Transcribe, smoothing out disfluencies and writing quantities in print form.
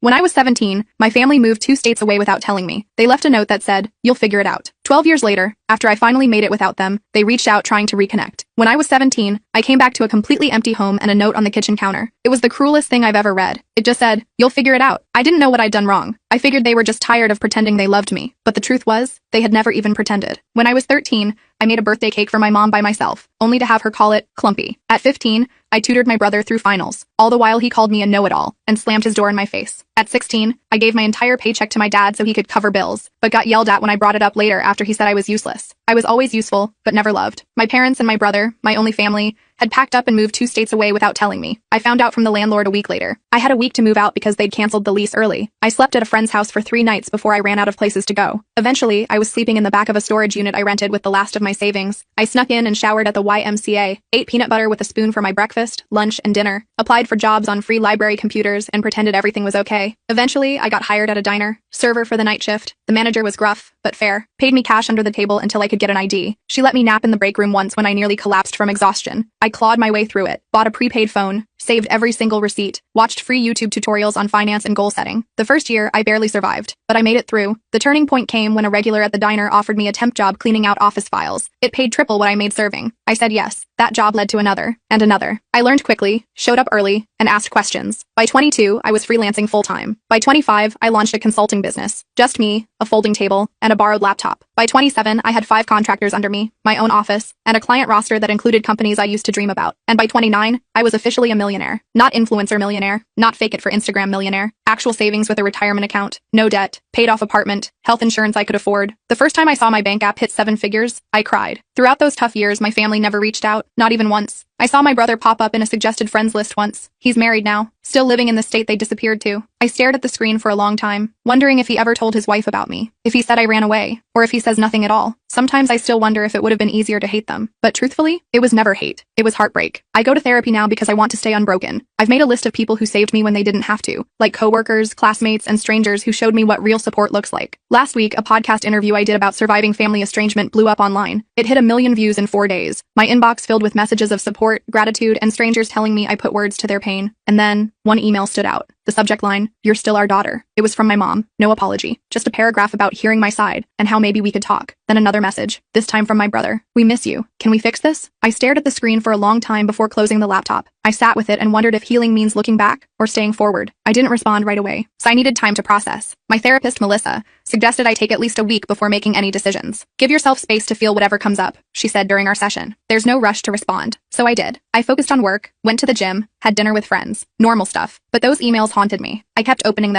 When I was 17, my family moved 2 states away without telling me. They left a note that said, "You'll figure it out." 12 years later, after I finally made it without them, they reached out trying to reconnect. When I was 17, I came back to a completely empty home and a note on the kitchen counter. It was the cruelest thing I've ever read. It just said, "You'll figure it out." I didn't know what I'd done wrong. I figured they were just tired of pretending they loved me. But the truth was, they had never even pretended. When I was 13, I made a birthday cake for my mom by myself, only to have her call it clumpy. At 15, I tutored my brother through finals. All the while he called me a know-it-all and slammed his door in my face. At 16, I gave my entire paycheck to my dad so he could cover bills, but got yelled at when I brought it up later after he said I was useless. I was always useful, but never loved. My parents and my brother, my only family, had packed up and moved 2 states away without telling me. I found out from the landlord a week later. I had a week to move out because they'd canceled the lease early. I slept at a friend's house for 3 nights before I ran out of places to go. Eventually, I was sleeping in the back of a storage unit I rented with the last of my savings. I snuck in and showered at the YMCA, ate peanut butter with a spoon for my breakfast, lunch, and dinner, applied for jobs on free library computers, and pretended everything was okay. Eventually, I got hired at a diner, server for the night shift. The manager was gruff, but fair, paid me cash under the table until I could get an ID. She let me nap in the break room once when I nearly collapsed from exhaustion. I clawed my way through it, bought a prepaid phone, saved every single receipt, watched free YouTube tutorials on finance and goal setting. The first year, I barely survived, but I made it through. The turning point came when a regular at the diner offered me a temp job cleaning out office files. It paid triple what I made serving. I said yes. That job led to another, and another. I learned quickly, showed up early, and asked questions. By 22, I was freelancing full-time. By 25, I launched a consulting business. Just me, a folding table, and a borrowed laptop. By 27, I had 5 contractors under me, my own office, and a client roster that included companies I used to dream about. And by 29, I was officially a millionaire. Not influencer millionaire, not fake it for Instagram millionaire. Actual savings with a retirement account, no debt, paid off apartment, health insurance I could afford. The first time I saw my bank app hit 7 figures, I cried. Throughout those tough years, my family never reached out, not even once. I saw my brother pop up in a suggested friends list once. He's married now, still living in the state they disappeared to. I stared at the screen for a long time, wondering if he ever told his wife about me, if he said I ran away, or if he says nothing at all. Sometimes I still wonder if it would have been easier to hate them. But truthfully, it was never hate. It was heartbreak. I go to therapy now because I want to stay unbroken. I've made a list of people who saved me when they didn't have to, like coworkers, classmates, and strangers who showed me what real support looks like. Last week, a podcast interview I did about surviving family estrangement blew up online. It hit 1 million views in 4 days. My inbox filled with messages of support, gratitude, and strangers telling me I put words to their pain. And then, one email stood out. The subject line, "You're still our daughter." It was from my mom. No apology. Just a paragraph about hearing my side and how maybe we could talk. Then another message, this time from my brother. "We miss you. Can we fix this?" I stared at the screen for a long time before closing the laptop. I sat with it and wondered if healing means looking back or staying forward. I didn't respond right away, so I needed time to process. My therapist, Melissa, suggested I take at least a week before making any decisions. "Give yourself space to feel whatever comes up," she said during our session. "There's no rush to respond." So I did. I focused on work, went to the gym, had dinner with friends. Normal stuff. But those emails haunted me. I kept opening them.